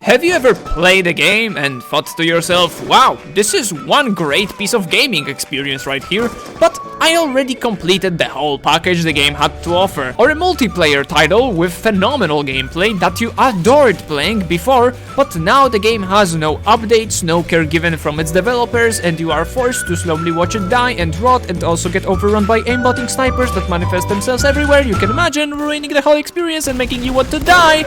Have you ever played a game and thought to yourself, wow, this is one great piece of gaming experience right here, but I already completed the whole package the game had to offer? Or a multiplayer title with phenomenal gameplay that you adored playing before, but now the game has no updates, no care given from its developers, and you are forced to slowly watch it die and rot and also get overrun by aimbotting snipers that manifest themselves everywhere you can imagine, ruining the whole experience and making you want to die.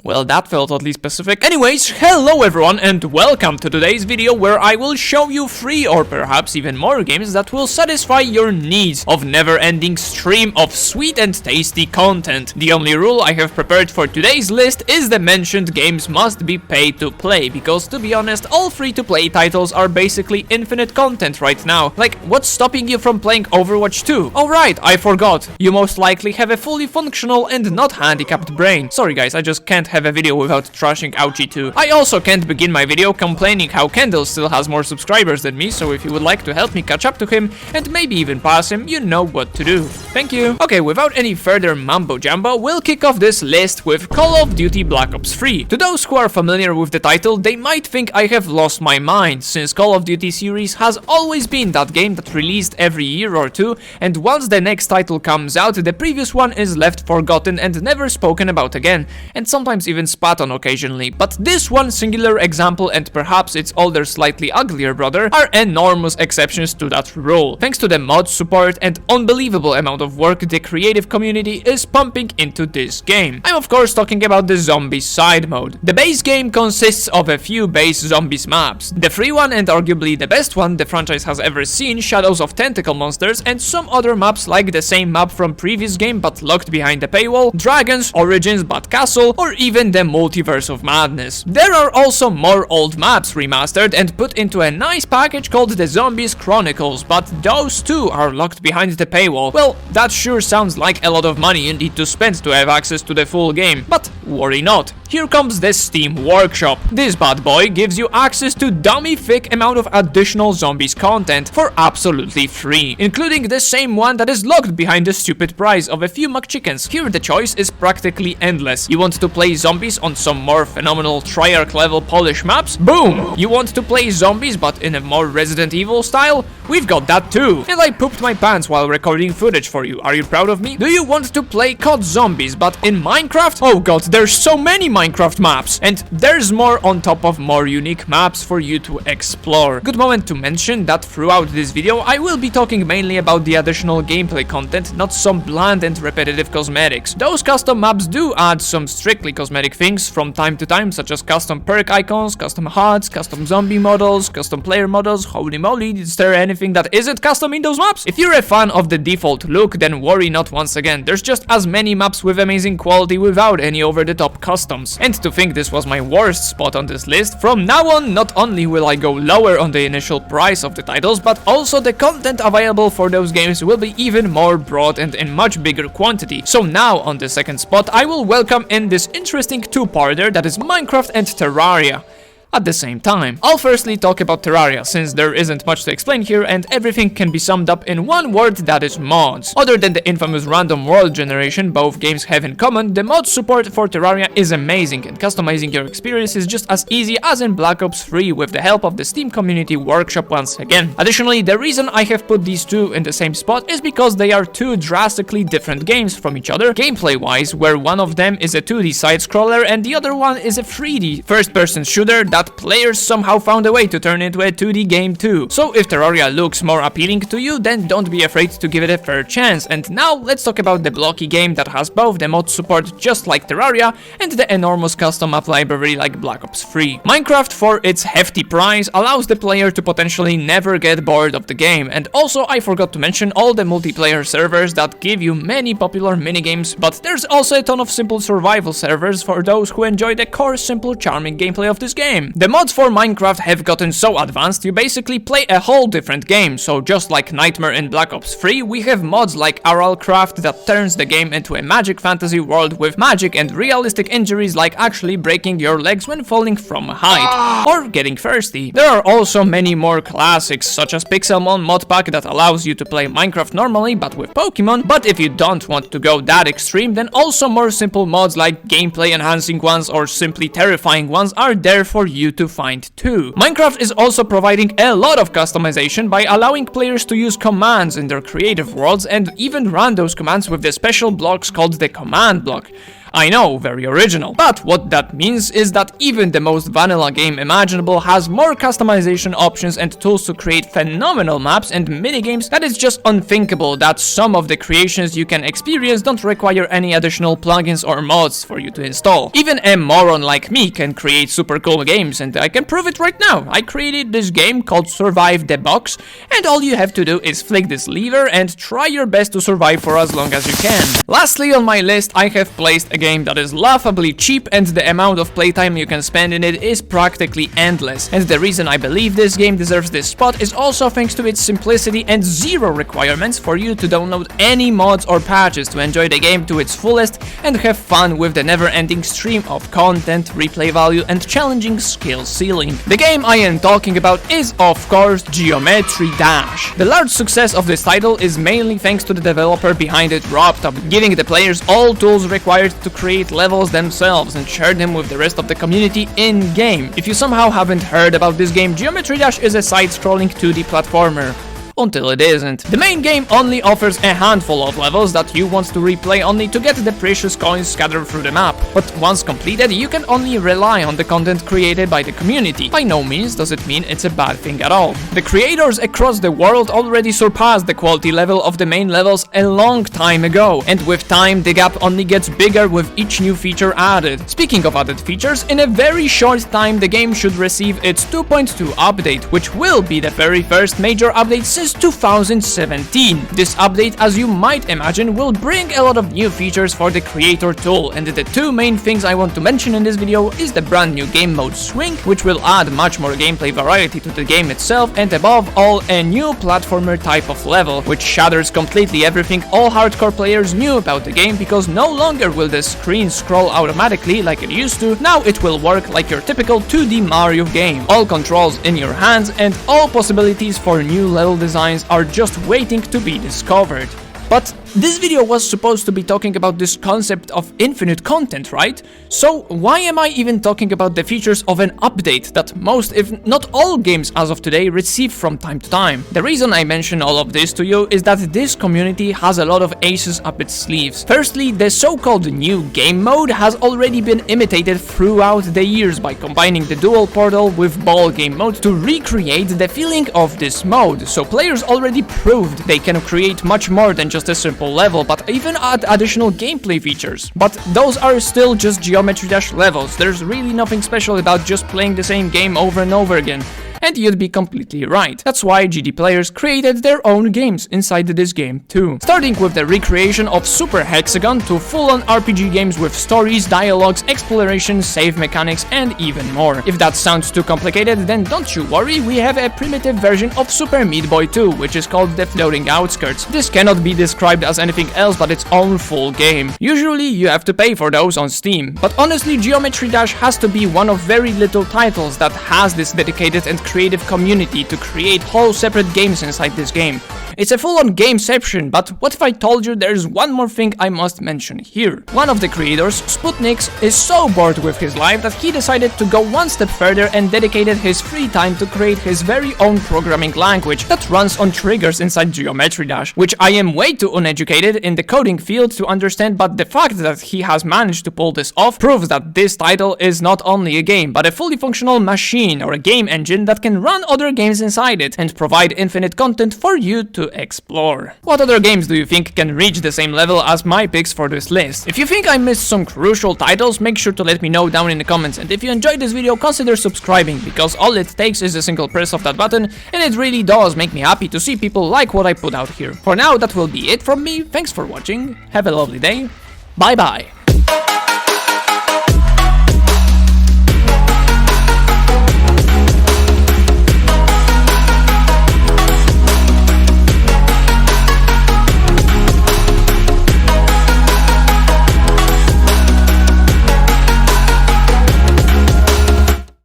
Well, that felt oddly specific. Anyways, hello everyone and welcome to today's video where I will show you 3 or perhaps even more games that will satisfy your needs of never-ending stream of sweet and tasty content. The only rule I have prepared for today's list is the mentioned games must be paid to play, because to be honest, all free-to-play titles are basically infinite content right now. Like, what's stopping you from playing Overwatch 2? Oh right, I forgot. You most likely have a fully functional and not handicapped brain. Sorry guys, I just can't have a video without trashing Ouchie 2. I also can't begin my video complaining how Kendall still has more subscribers than me, so if you would like to help me catch up to him and maybe even pass him, you know what to do. Thank you. Okay, without any further mambo jumbo, we'll kick off this list with Call of Duty Black Ops 3. To those who are familiar with the title, they might think I have lost my mind, since Call of Duty series has always been that game that released every year or two, and once the next title comes out, the previous one is left forgotten and never spoken about again, and sometimes even spat on occasionally. But this one singular example and perhaps its older slightly uglier brother are enormous exceptions to that rule. Thanks to the mod support and unbelievable amount of work the creative community is pumping into this game. I'm of course talking about the Zombies side mode. The base game consists of a few base Zombies maps. The free one and arguably the best one the franchise has ever seen, Shadows of Tentacle Monsters, and some other maps like the same map from previous game but locked behind the paywall, Dragons, Origins, Bad Castle, or even the Multiverse of Madness. There are also more old maps remastered and put into a nice package called the Zombies Chronicles, but those too are locked behind the paywall. Well, that sure sounds like a lot of money you need to spend to have access to the full game, but worry not. Here comes the Steam Workshop. This bad boy gives you access to dummy thick amount of additional Zombies content for absolutely free, including the same one that is locked behind the stupid price of a few McChickens. Here the choice is practically endless. You want to play Zombies on some more phenomenal Treyarch level polish maps? Boom! You want to play Zombies but in a more Resident Evil style? We've got that too. And I pooped my pants while recording footage for you. Are you proud of me? Do you want to play COD Zombies but in Minecraft? Oh god, there's so many Minecraft maps, and there's more on top of more unique maps for you to explore. Good moment to mention that throughout this video I will be talking mainly about the additional gameplay content, not some bland and repetitive cosmetics. Those custom maps do add some strictly cosmetic things from time to time, such as custom perk icons, custom HUDs, custom zombie models, custom player models. Holy moly, is there anything that isn't custom in those maps? If you're a fan of the default look, then worry not once again. There's just as many maps with amazing quality without any over-the-top customs. And to think this was my worst spot on this list, from now on not only will I go lower on the initial price of the titles, but also the content available for those games will be even more broad and in much bigger quantity. So now on the second spot I will welcome in this interesting two-parter that is Minecraft and Terraria at the same time. I'll firstly talk about Terraria, since there isn't much to explain here and everything can be summed up in one word, that is mods. Other than the infamous random world generation both games have in common, the mod support for Terraria is amazing and customizing your experience is just as easy as in Black Ops 3 with the help of the Steam Community Workshop once again. Additionally, the reason I have put these two in the same spot is because they are two drastically different games from each other, gameplay wise, where one of them is a 2D side-scroller and the other one is a 3D first-person shooter that players somehow found a way to turn into a 2D game too. So if Terraria looks more appealing to you, then don't be afraid to give it a fair chance. And now let's talk about the blocky game that has both the mod support just like Terraria and the enormous custom map library like Black Ops 3. Minecraft, for its hefty price, allows the player to potentially never get bored of the game, and also I forgot to mention all the multiplayer servers that give you many popular minigames, but there's also a ton of simple survival servers for those who enjoy the core simple charming gameplay of this game. game. The mods for Minecraft have gotten so advanced you basically play a whole different game, so just like Nightmare in Black Ops 3, we have mods like Aralcraft that turns the game into a magic fantasy world with magic and realistic injuries like actually breaking your legs when falling from a height, or getting thirsty. There are also many more classics, such as Pixelmon modpack that allows you to play Minecraft normally but with Pokemon, but if you don't want to go that extreme, then also more simple mods like gameplay enhancing ones or simply terrifying ones are there for you to find too. Minecraft is also providing a lot of customization by allowing players to use commands in their creative worlds and even run those commands with the special blocks called the command block. I know, very original. But what that means is that even the most vanilla game imaginable has more customization options and tools to create phenomenal maps and minigames that it's just unthinkable that some of the creations you can experience don't require any additional plugins or mods for you to install. Even a moron like me can create super cool games, and I can prove it right now. I created this game called Survive the Box, and all you have to do is flick this lever and try your best to survive for as long as you can. Lastly on my list, I have placed a game that is laughably cheap, and the amount of playtime you can spend in it is practically endless. And the reason I believe this game deserves this spot is also thanks to its simplicity and zero requirements for you to download any mods or patches to enjoy the game to its fullest and have fun with the never-ending stream of content, replay value, and challenging skill ceiling. The game I am talking about is, of course, Geometry Dash. The large success of this title is mainly thanks to the developer behind it, Robtop, giving the players all tools required to create levels themselves and share them with the rest of the community in-game. If you somehow haven't heard about this game, Geometry Dash is a side-scrolling 2D platformer. Until it isn't. The main game only offers a handful of levels that you want to replay only to get the precious coins scattered through the map. But once completed, you can only rely on the content created by the community. By no means does it mean it's a bad thing at all. The creators across the world already surpassed the quality level of the main levels a long time ago, and with time the gap only gets bigger with each new feature added. Speaking of added features, in a very short time the game should receive its 2.2 update, which will be the very first major update since 2017. This update, as you might imagine, will bring a lot of new features for the creator tool, and the two main things I want to mention in this video is the brand new game mode Swing, which will add much more gameplay variety to the game itself, and above all a new platformer type of level, which shatters completely everything all hardcore players knew about the game, because no longer will the screen scroll automatically like it used to. Now it will work like your typical 2D Mario game. All controls in your hands and all possibilities for new level design are just waiting to be discovered. But this video was supposed to be talking about this concept of infinite content, right? So why am I even talking about the features of an update that most, if not all games as of today receive from time to time? The reason I mention all of this to you is that this community has a lot of aces up its sleeves. Firstly, the so-called new game mode has already been imitated throughout the years by combining the dual portal with ball game mode to recreate the feeling of this mode. So players already proved they can create much more than just a simple level, but even add additional gameplay features. But those are still just Geometry Dash levels. There's really nothing special about just playing the same game over and over again. And you'd be completely right. That's why GD players created their own games inside this game too. Starting with the recreation of Super Hexagon to full-on RPG games with stories, dialogues, exploration, save mechanics, and even more. If that sounds too complicated, then don't you worry, we have a primitive version of Super Meat Boy 2, which is called the Floating Outskirts. This cannot be described as anything else but its own full game. Usually you have to pay for those on Steam, but honestly Geometry Dash has to be one of very little titles that has this dedicated and creative community to create whole separate games inside this game. It's a full-on gameception, but what if I told you there's one more thing I must mention here? One of the creators, Sputniks, is so bored with his life that he decided to go one step further and dedicated his free time to create his very own programming language that runs on triggers inside Geometry Dash, which I am way too uneducated in the coding field to understand, but the fact that he has managed to pull this off proves that this title is not only a game, but a fully functional machine or a game engine that can run other games inside it and provide infinite content for you to explore. What other games do you think can reach the same level as my picks for this list? If you think I missed some crucial titles, make sure to let me know down in the comments, and if you enjoyed this video, consider subscribing, because all it takes is a single press of that button, and it really does make me happy to see people like what I put out here. For now, that will be it from me. Thanks for watching, have a lovely day, bye bye.